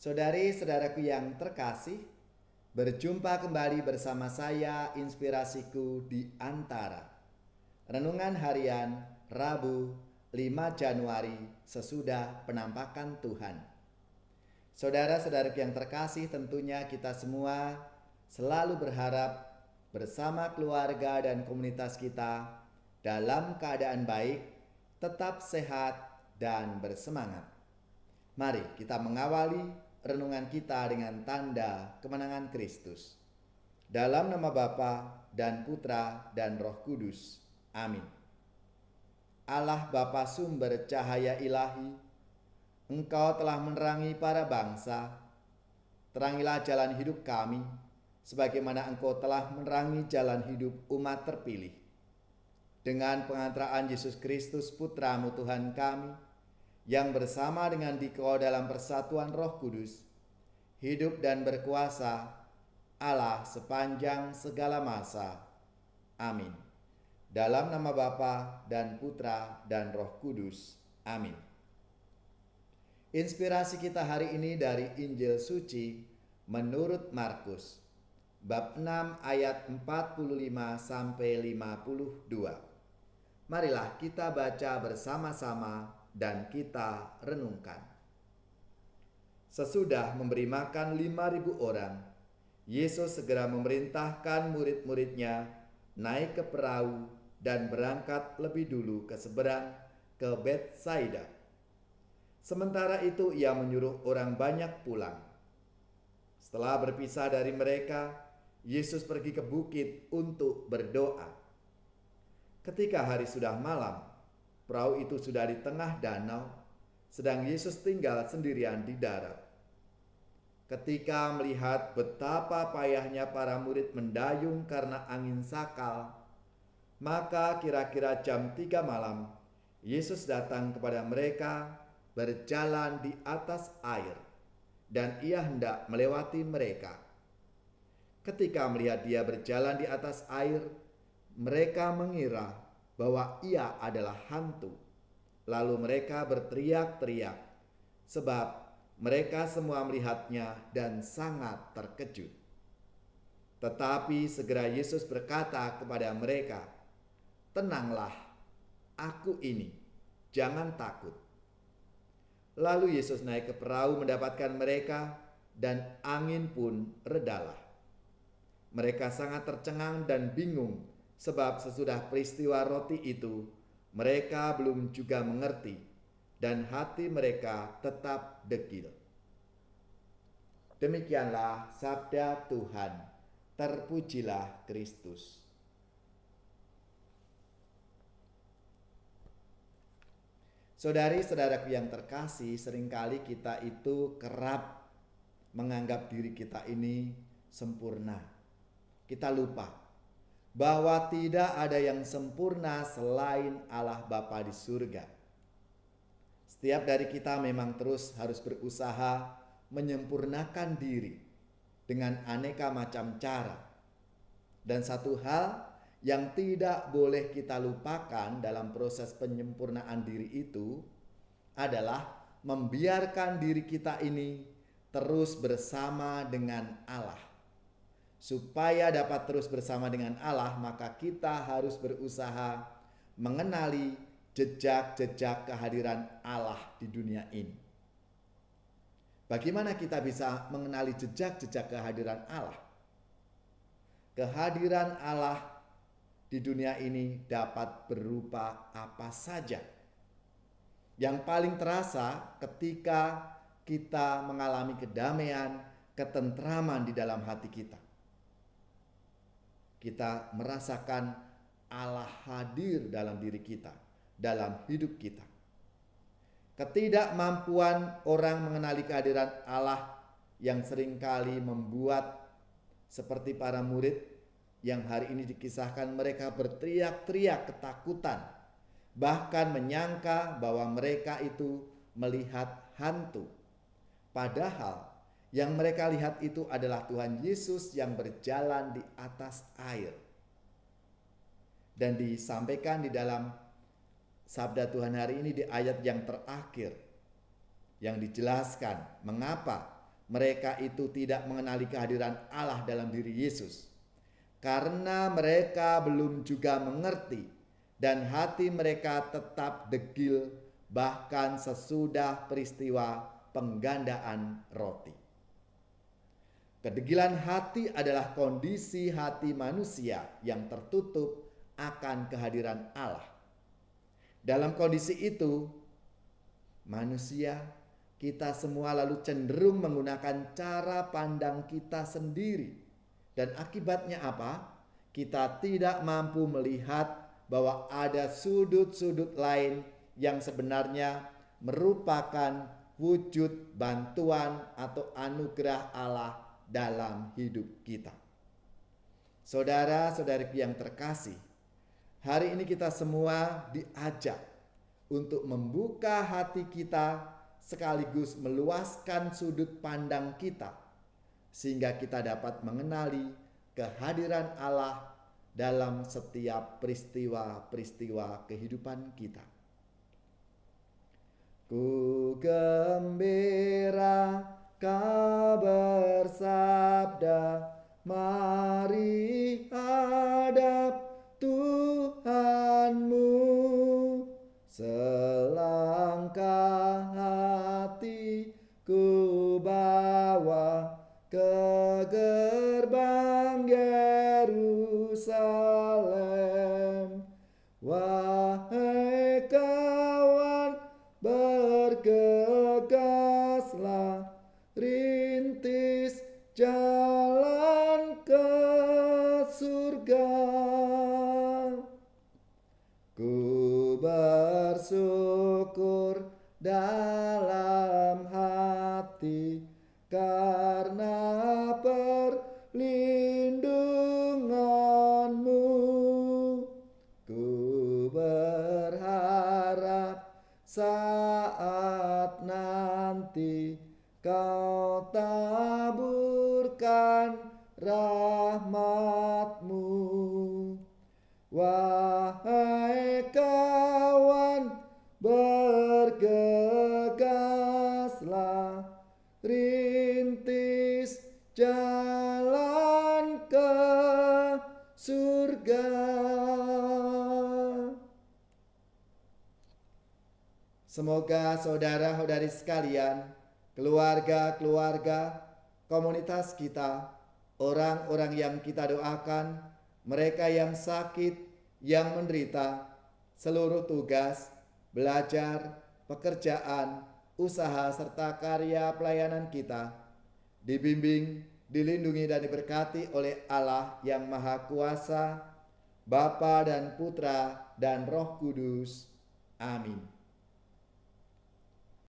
Saudari-saudaraku yang terkasih, berjumpa kembali bersama saya Inspirasiku di Antara. Renungan harian Rabu 5 Januari sesudah penampakan Tuhan. Saudara-saudaraku yang terkasih, tentunya kita semua selalu berharap bersama keluarga dan komunitas kita dalam keadaan baik, tetap sehat dan bersemangat. Mari kita mengawali renungan kita dengan tanda kemenangan Kristus. Dalam nama Bapa dan Putra dan Roh Kudus. Amin. Allah Bapa sumber cahaya ilahi, Engkau telah menerangi para bangsa. Terangilah jalan hidup kami, sebagaimana Engkau telah menerangi jalan hidup umat terpilih. Dengan pengantaraan Yesus Kristus Putra-Mu Tuhan kami, yang bersama dengan Dikau dalam persatuan Roh Kudus, hidup dan berkuasa Allah sepanjang segala masa. Amin. Dalam nama Bapa dan Putra dan Roh Kudus. Amin. Inspirasi kita hari ini dari Injil Suci menurut Markus, bab 6 ayat 45 sampai 52. Marilah kita baca bersama-sama dan kita renungkan. Sesudah memberi makan 5.000 orang, Yesus segera memerintahkan murid-muridnya naik ke perahu dan berangkat lebih dulu ke seberang ke Betsaida. Sementara itu ia menyuruh orang banyak pulang. Setelah berpisah dari mereka, Yesus pergi ke bukit untuk berdoa. Ketika hari sudah malam, perahu itu sudah di tengah danau, sedang Yesus tinggal sendirian di darat. Ketika melihat betapa payahnya para murid mendayung karena angin sakal, maka kira-kira jam 3 malam, Yesus datang kepada mereka berjalan di atas air, dan ia hendak melewati mereka. Ketika melihat dia berjalan di atas air, mereka mengira bahwa ia adalah hantu. Lalu mereka berteriak-teriak, sebab mereka semua melihatnya dan sangat terkejut. Tetapi segera Yesus berkata kepada mereka, "Tenanglah, aku ini, jangan takut." Lalu Yesus naik ke perahu mendapatkan mereka, dan angin pun redalah. Mereka sangat tercengang dan bingung, sebab sesudah peristiwa roti itu, mereka belum juga mengerti, dan hati mereka tetap degil. Demikianlah sabda Tuhan. Terpujilah Kristus. Saudari-saudaraku yang terkasih, seringkali kita itu kerap menganggap diri kita ini sempurna. Kita lupa bahwa tidak ada yang sempurna selain Allah Bapa di surga. Setiap dari kita memang terus harus berusaha menyempurnakan diri dengan aneka macam cara. Dan satu hal yang tidak boleh kita lupakan dalam proses penyempurnaan diri itu adalah membiarkan diri kita ini terus bersama dengan Allah. Supaya dapat terus bersama dengan Allah, maka kita harus berusaha mengenali jejak-jejak kehadiran Allah di dunia ini. Bagaimana kita bisa mengenali jejak-jejak kehadiran Allah? Kehadiran Allah di dunia ini dapat berupa apa saja. Yang paling terasa ketika kita mengalami kedamaian, ketentraman di dalam hati kita. Kita merasakan Allah hadir dalam diri kita, dalam hidup kita. Ketidakmampuan orang mengenali kehadiran Allah yang seringkali membuat seperti para murid yang hari ini dikisahkan, mereka berteriak-teriak ketakutan, bahkan menyangka bahwa mereka itu melihat hantu. Padahal yang mereka lihat itu adalah Tuhan Yesus yang berjalan di atas air. Dan disampaikan di dalam sabda Tuhan hari ini di ayat yang terakhir, yang dijelaskan mengapa mereka itu tidak mengenali kehadiran Allah dalam diri Yesus. Karena mereka belum juga mengerti dan hati mereka tetap degil bahkan sesudah peristiwa penggandaan roti. Kedegilan hati adalah kondisi hati manusia yang tertutup akan kehadiran Allah. Dalam kondisi itu, manusia, kita semua lalu cenderung menggunakan cara pandang kita sendiri. Dan akibatnya apa? Kita tidak mampu melihat bahwa ada sudut-sudut lain yang sebenarnya merupakan wujud bantuan atau anugerah Allah dalam hidup kita. Saudara-saudariku yang terkasih, hari ini kita semua diajak untuk membuka hati kita sekaligus meluaskan sudut pandang kita sehingga kita dapat mengenali kehadiran Allah dalam setiap peristiwa-peristiwa kehidupan kita. Ku gembira Kau bersabda, mari hadap Tuhanmu, selangkah hatiku bawa ke gerbang Yerusalem. Wahai kawan, bergegaslah, rintis jalan ke surga. Ku bersyukur dalam hati karena perlindungan-Mu. Ku berharap saat nanti Kau taburkan rahmat-Mu. Wahai kawan, bergegaslah, rintis jalan ke surga. Semoga saudara-saudari sekalian, keluarga-keluarga, komunitas kita, orang-orang yang kita doakan, mereka yang sakit, yang menderita, seluruh tugas, belajar, pekerjaan, usaha, serta karya pelayanan kita, dibimbing, dilindungi dan diberkati oleh Allah yang Maha Kuasa, Bapa dan Putra dan Roh Kudus. Amin.